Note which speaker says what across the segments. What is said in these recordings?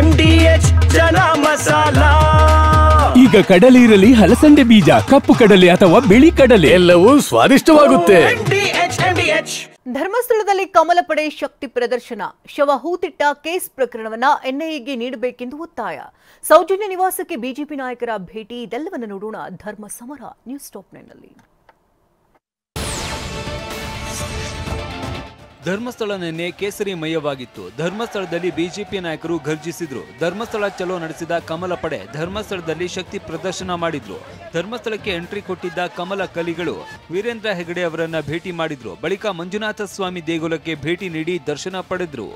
Speaker 1: MDH ಜನ ಮಸಾಲಾ.
Speaker 2: ಈಗ ಕಡಲೆ ಇರಲಿ, ಹಲಸಂದೆ ಬೀಜ, ಕಪ್ಪು ಕಡಲೆ ಅಥವಾ ಬಿಳಿ ಕಡಲೆ, ಎಲ್ಲವೂ ಸ್ವಾದಿಷ್ಟವಾಗುತ್ತೆ.
Speaker 3: ಧರ್ಮಸ್ಥಳದಲ್ಲಿ ಕಮಲ ಪಡೆ ಶಕ್ತಿ ಪ್ರದರ್ಶನ. ಶವ ಹೂತಿಟ್ಟ ಕೇಸ್ ಪ್ರಕರಣವನ್ನ ಎನ್ಐಎಗೆ ನೀಡಬೇಕೆಂದು ಒತ್ತಾಯ. ಸೌಜನ್ಯ ನಿವಾಸಕ್ಕೆ ಬಿಜೆಪಿ ನಾಯಕರ ಭೇಟಿ. ಇದೆಲ್ಲವನ್ನು ನೋಡೋಣ ಧರ್ಮ ಸಮರ ನ್ಯೂಸ್ ಟಾಪ್ 9 ನಲ್ಲಿ.
Speaker 4: ಧರ್ಮಸ್ಥಳ ನಿನ್ನೆ ಕೇಸರಿ ಮಯವಾಗಿತ್ತು. ಧರ್ಮಸ್ಥಳದಲ್ಲಿ ಬಿಜೆಪಿ ನಾಯಕರು ಘರ್ಜಿಸಿದ್ರು. ಧರ್ಮಸ್ಥಳ ಚಲೋ ನಡೆಸಿದ ಕಮಲ ಪಡೆ ಧರ್ಮಸ್ಥಳದಲ್ಲಿ ಶಕ್ತಿ ಪ್ರದರ್ಶನ ಮಾಡಿದ್ರು. ಧರ್ಮಸ್ಥಳಕ್ಕೆ ಎಂಟ್ರಿ ಕೊಟ್ಟಿದ್ದ ಕಮಲ ಕಲಿಗಳು ವೀರೇಂದ್ರ ಹೆಗಡೆ ಅವರನ್ನ ಭೇಟಿ ಮಾಡಿದ್ರು. ಬಳಿಕ ಮಂಜುನಾಥ ಸ್ವಾಮಿ ದೇಗುಲಕ್ಕೆ ಭೇಟಿ ನೀಡಿ ದರ್ಶನ ಪಡೆದ್ರು.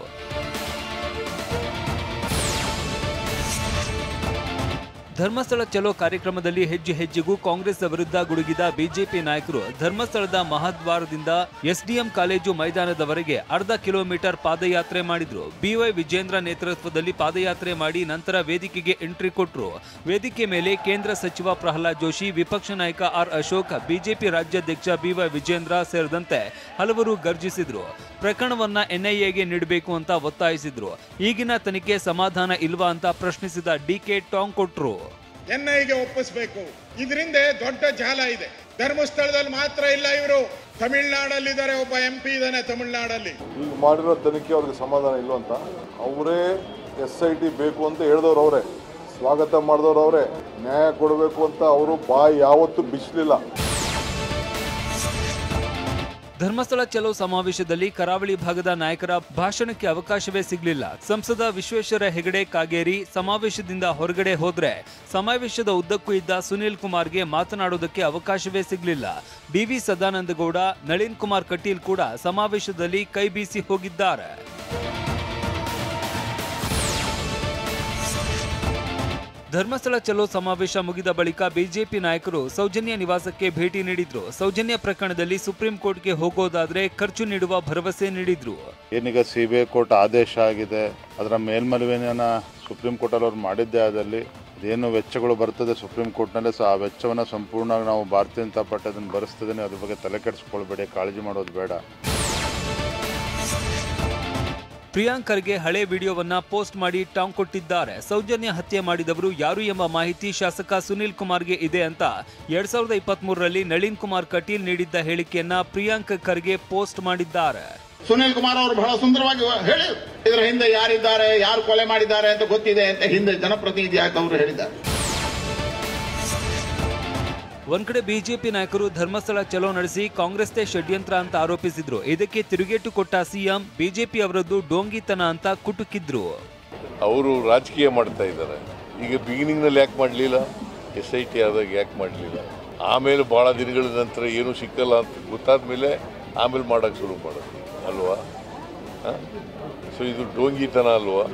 Speaker 4: ಧರ್ಮಸ್ಥಳ ಚಲೋ ಕಾರ್ಯಕ್ರಮದಲ್ಲಿ ಹೆಜ್ಜೆ ಹೆಜ್ಜೆಗೂ ಕಾಂಗ್ರೆಸ್ ವಿರುದ್ಧ ಗುಡುಗಿದ ಬಿಜೆಪಿ ನಾಯಕರು ಧರ್ಮಸ್ಥಳದ ಮಹಾದ್ವಾರದಿಂದ ಎಸ್ಡಿಎಂ ಕಾಲೇಜು ಮೈದಾನದವರೆಗೆ ಅರ್ಧ ಕಿಲೋಮೀಟರ್ ಪಾದಯಾತ್ರೆ ಮಾಡಿದ್ರು. ಬಿವೈ ವಿಜೇಂದ್ರ ನೇತೃತ್ವದಲ್ಲಿ ಪಾದಯಾತ್ರೆ ಮಾಡಿ ನಂತರ ವೇದಿಕೆಗೆ ಎಂಟ್ರಿ ಕೊಟ್ಟರು. ವೇದಿಕೆ ಮೇಲೆ ಕೇಂದ್ರ ಸಚಿವ ಪ್ರಹ್ಲಾದ್ ಜೋಶಿ, ವಿಪಕ್ಷ ನಾಯಕ ಆರ್ ಅಶೋಕ್, ಬಿಜೆಪಿ ರಾಜ್ಯಾಧ್ಯಕ್ಷ ಬಿವೈ ವಿಜೇಂದ್ರ ಸೇರಿದಂತೆ ಹಲವರು ಗರ್ಜಿಸಿದ್ರು. ಪ್ರಕರಣವನ್ನ ಎನ್ಐಎಗೆ ನೀಡಬೇಕು ಅಂತ ಒತ್ತಾಯಿಸಿದ್ರು. ಈಗಿನ ತನಿಖೆ ಸಮಾಧಾನ ಇಲ್ವಾ ಅಂತ ಪ್ರಶ್ನಿಸಿದ ಡಿಕೆ ಟಾಂಗ್ ಕೊಟ್ರು.
Speaker 5: ಎನ್ಐಗೆ ಒಪ್ಪಿಸಬೇಕು. ಇದರಿಂದ ದೊಡ್ಡ ಜಾಲ ಇದೆ. ಧರ್ಮಸ್ಥಳದಲ್ಲಿ ಮಾತ್ರ ಇಲ್ಲ, ಇವರು ತಮಿಳುನಾಡಲ್ಲಿದ್ದಾರೆ. ಒಬ್ಬ MP ಇದ್ದಾನೆ ತಮಿಳುನಾಡಲ್ಲಿ.
Speaker 6: ಈಗ ಮಾಡಿರೋ ತನಿಖೆ ಅವ್ರಿಗೆ ಸಮಾಧಾನ ಇಲ್ವಂತ ಅವರೇ SIT ಬೇಕು ಅಂತ ಹೇಳಿದವ್ರು ಅವರೇ, ಸ್ವಾಗತ ಮಾಡಿದವ್ರು ಅವರೇ, ನ್ಯಾಯ ಕೊಡಬೇಕು ಅಂತ ಅವರು ಬಾಯಿ ಯಾವತ್ತೂ ಬಿಚ್ಚಲಿಲ್ಲ.
Speaker 4: ಧರ್ಮಸ್ಥಳ ಚಲೋ ಸಮಾವೇಶದಲ್ಲಿ ಕರಾವಳಿ ಭಾಗದ ನಾಯಕರ ಭಾಷಣಕ್ಕೆ ಅವಕಾಶವೇ ಸಿಗಲಿಲ್ಲ. ಸಂಸದ ವಿಶ್ವೇಶ್ವರ ಹೆಗಡೆ ಕಾಗೇರಿ ಸಮಾವೇಶದಿಂದ ಹೊರಗಡೆ ಹೋದ್ರೆ ಸಮಾವೇಶದ ಉದ್ದಕ್ಕೂ ಇದ್ದ ಸುನೀಲ್ ಕುಮಾರ್ಗೆ ಮಾತನಾಡೋದಕ್ಕೆ ಅವಕಾಶವೇ ಸಿಗಲಿಲ್ಲ. DV ಸದಾನಂದಗೌಡ, ನಳಿನ್ ಕುಮಾರ್ ಕಟೀಲ್ ಕೂಡ ಸಮಾವೇಶದಲ್ಲಿ ಕೈ ಬೀಸಿ ಹೋಗಿದ್ದಾರೆ. ಧರ್ಮಸ್ಥಳ ಚಲೋ ಸಮಾವೇಶ ಮುಗಿದ ಬಳಿಕ ಬಿಜೆಪಿ ನಾಯಕರು ಸೌಜನ್ಯ ನಿವಾಸಕ್ಕೆ ಭೇಟಿ ನೀಡಿದ್ರು. ಸೌಜನ್ಯ ಪ್ರಕರಣದಲ್ಲಿ ಸುಪ್ರೀಂ ಕೋರ್ಟ್ಗೆ ಹೋಗೋದಾದ್ರೆ ಖರ್ಚು ನೀಡುವ ಭರವಸೆ ನೀಡಿದ್ರು.
Speaker 6: ಏನೀಗ CBI ಕೋರ್ಟ್ ಆದೇಶ ಆಗಿದೆ, ಅದರ ಮೇಲ್ಮನವಿಯನ್ನ ಸುಪ್ರೀಂ ಕೋರ್ಟ್ ಅಲ್ಲಿ ಅವ್ರು ಮಾಡಿದ್ದೇ ಆದಲ್ಲಿ ಅದೇನು ವೆಚ್ಚಗಳು ಬರ್ತದೆ ಸುಪ್ರೀಂ ಕೋರ್ಟ್ನಲ್ಲೇ, ಆ ವೆಚ್ಚವನ್ನು ಸಂಪೂರ್ಣ ನಾವು ಭಾರತೀಯ ಜನತಾ ಪಾರ್ಟಿ ಅದನ್ನು ಭರಿಸ್ತದೇನೆ. ಅದ್ರ ಬಗ್ಗೆ ತಲೆ ಕೆಡಿಸ್ಕೊಳ್ಬೇಡಿ, ಕಾಳಜಿ ಮಾಡೋದು ಬೇಡ.
Speaker 4: ಪ್ರಿಯಾಂಕ್ ಖರ್ಗೆ ಹಳೆ ವಿಡಿಯೋವನ್ನ ಪೋಸ್ಟ್ ಮಾಡಿ ಟಾಂಗ್ ಕೊಟ್ಟಿದ್ದಾರೆ. ಸೌಜನ್ಯ ಹತ್ಯೆ ಮಾಡಿದವರು ಯಾರು ಎಂಬ ಮಾಹಿತಿ ಶಾಸಕ ಸುನೀಲ್ ಕುಮಾರ್ಗೆ ಇದೆ ಅಂತ 2023ರಲ್ಲಿ ನಳಿನ್ ಕುಮಾರ್ ಕಟೀಲ್ ನೀಡಿದ್ದ ಹೇಳಿಕೆಯನ್ನ ಪ್ರಿಯಾಂಕ್ ಖರ್ಗೆ ಪೋಸ್ಟ್ ಮಾಡಿದ್ದಾರೆ.
Speaker 5: ಸುನೀಲ್ ಕುಮಾರ್ ಅವರು ಬಹಳ ಸುಂದರವಾಗಿ ಹೇಳಿ, ಇದರ ಹಿಂದೆ ಯಾರಿದ್ದಾರೆ, ಯಾರು ಕೊಲೆ ಮಾಡಿದ್ದಾರೆ ಅಂತ ಗೊತ್ತಿದೆ ಅಂತ ಹಿಂದೆ ಜನಪ್ರತಿನಿಧಿ ಆಗಿ ಅವರು ಹೇಳಿದ್ದಾರೆ.
Speaker 4: ಒಂದ್ ಕಡೆ ಬಿಜೆಪಿ ನಾಯಕರು ಧರ್ಮಸ್ಥಳ ಚಲೋ ನಡೆಸಿ ಕಾಂಗ್ರೆಸ್ದೇ ಷಡ್ಯಂತ್ರ ಅಂತ ಆರೋಪಿಸಿದ್ರು. ಇದಕ್ಕೆ ತಿರುಗೇಟು ಕೊಟ್ಟ ಸಿಎಂ ಬಿಜೆಪಿ ಅವರದ್ದು ಡೋಂಗಿತನ ಅಂತ ಕುಟುಕಿದ್ರು.
Speaker 6: ಅವರು ರಾಜಕೀಯ ಮಾಡ್ತಾ ಇದ್ದಾರೆ. ಈಗ ಬಿಗಿನಿಂಗ್ ನಲ್ಲಿ ಯಾಕೆ ಮಾಡಲಿಲ್ಲ, SIT ಆದಾಗ ಯಾಕೆ ಮಾಡಲಿಲ್ಲ, ಆಮೇಲೆ ಬಹಳ ದಿನಗಳ ನಂತರ ಏನು ಸಿಕ್ಕಲ್ಲ ಅಂತ ಗೊತ್ತಾದ ಮೇಲೆ ಆಮೇಲೆ ಮಾಡೋಕ್ಕೆ ಶುರು ಮಾಡೋದು ಅಲ್ವಾ? ಸೊ ಇದು ಡೋಂಗಿತನ ಅಲ್ವಾ?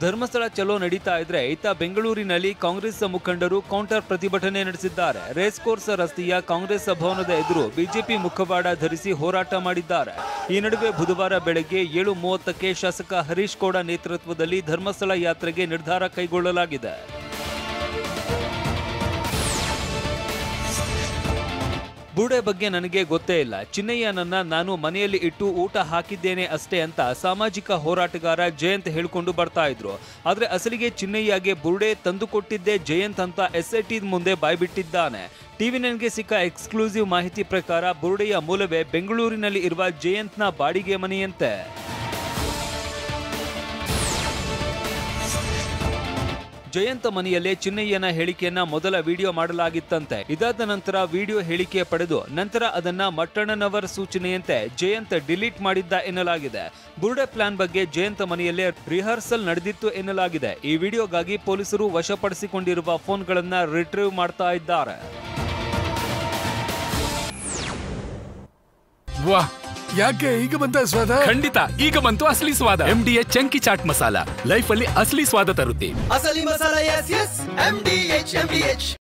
Speaker 4: ಧರ್ಮಸ್ಥಳ ಚಲೋ ನಡೀತಾ ಇದ್ರೆ ಇತ್ತ ಬೆಂಗಳೂರಿನಲ್ಲಿ ಕಾಂಗ್ರೆಸ್ ಮುಖಂಡರು ಕೌಂಟರ್ ಪ್ರತಿಭಟನೆ ನಡೆಸಿದ್ದಾರೆ. ರೇಸ್ ಕೋರ್ಸ್ ರಸ್ತೆಯ ಕಾಂಗ್ರೆಸ್ ಭವನದ ಎದುರು ಬಿಜೆಪಿ ಮುಖವಾಡ ಧರಿಸಿ ಹೋರಾಟ ಮಾಡಿದ್ದಾರೆ. ಈ ನಡುವೆ ಬುಧವಾರ ಬೆಳಗ್ಗೆ 7:30ಕ್ಕೆ ಶಾಸಕ ಹರೀಶ್ ಗೌಡ ನೇತೃತ್ವದಲ್ಲಿ ಧರ್ಮಸ್ಥಳ ಯಾತ್ರೆಗೆ ನಿರ್ಧಾರ ಕೈಗೊಳ್ಳಲಾಗಿದೆ. ಬುರುಡೆ ಬಗ್ಗೆ ನನಗೆ ಗೊತ್ತೇ ಇಲ್ಲ. ಚಿನ್ನಯ್ಯನನ್ನ ನಾನು ಮನೆಯಲ್ಲಿ ಇಟ್ಟು ಊಟ ಹಾಕಿದ್ದೇನೆ ಅಷ್ಟೇ ಅಂತ ಸಾಮಾಜಿಕ ಹೋರಾಟಗಾರ ಜಯಂತ್ ಹೇಳಿಕೊಂಡು ಬರ್ತಾ ಇದ್ರು. ಆದ್ರೆ ಅಸಲಿಗೆ ಚಿನ್ನಯ್ಯಗೆ ಬುರುಡೆ ತಂದುಕೊಟ್ಟಿದ್ದೇ ಜಯಂತ್ ಅಂತ SIT ಮುಂದೆ ಬಾಯ್ಬಿಟ್ಟಿದ್ದಾನೆ. TV9ಗೆ ಸಿಕ್ಕ ಎಕ್ಸ್ಕ್ಲೂಸಿವ್ ಮಾಹಿತಿ ಪ್ರಕಾರ ಬುರುಡೆಯ ಮೂಲವೇ ಬೆಂಗಳೂರಿನಲ್ಲಿ ಇರುವ ಜಯಂತ್ನ ಬಾಡಿಗೆ ಮನೆಯಂತೆ. ಜಯಂತ್ ಮನೆಯಲ್ಲೇ ಚಿನ್ನಯ್ಯನ ಹೇಳಿಕೆಯನ್ನ ಮೊದಲ ವಿಡಿಯೋ ಮಾಡಲಾಗಿತ್ತಂತೆ. ಇದಾದ ನಂತರ ವಿಡಿಯೋ ಹೇಳಿಕೆ ಪಡೆದು ನಂತರ ಅದನ್ನ ಮಟ್ಟಣ್ಣನವರ ಸೂಚನೆಯಂತೆ ಜಯಂತ್ ಡಿಲೀಟ್ ಮಾಡಿದ್ದ ಎನ್ನಲಾಗಿದೆ. ಬುರುಡೆ ಪ್ಲಾನ್ ಬಗ್ಗೆ ಜಯಂತ್ ಮನೆಯಲ್ಲೇ ರಿಹರ್ಸಲ್ ನಡೆದಿತ್ತು ಎನ್ನಲಾಗಿದೆ. ಈ ವಿಡಿಯೋಗಾಗಿ ಪೊಲೀಸರು ವಶಪಡಿಸಿಕೊಂಡಿರುವ ಫೋನ್ಗಳನ್ನ ರಿಟ್ರೀವ್ ಮಾಡ್ತಾ ಇದ್ದಾರೆ.
Speaker 2: ವಾಹ್, ಯಾಕೆ ಈಗ ಬಂತ ಸ್ವಾದ? ಖಂಡಿತ ಈಗ ಬಂತು ಅಸಲಿ ಸ್ವಾದ. MDH chunky chaat masala life ಅಲ್ಲಿ ಅಸಲಿ ಸ್ವಾದ ತರುತ್ತೆ.
Speaker 1: ಅಸಲಿ ಮಸಾಲ, yes, MDH.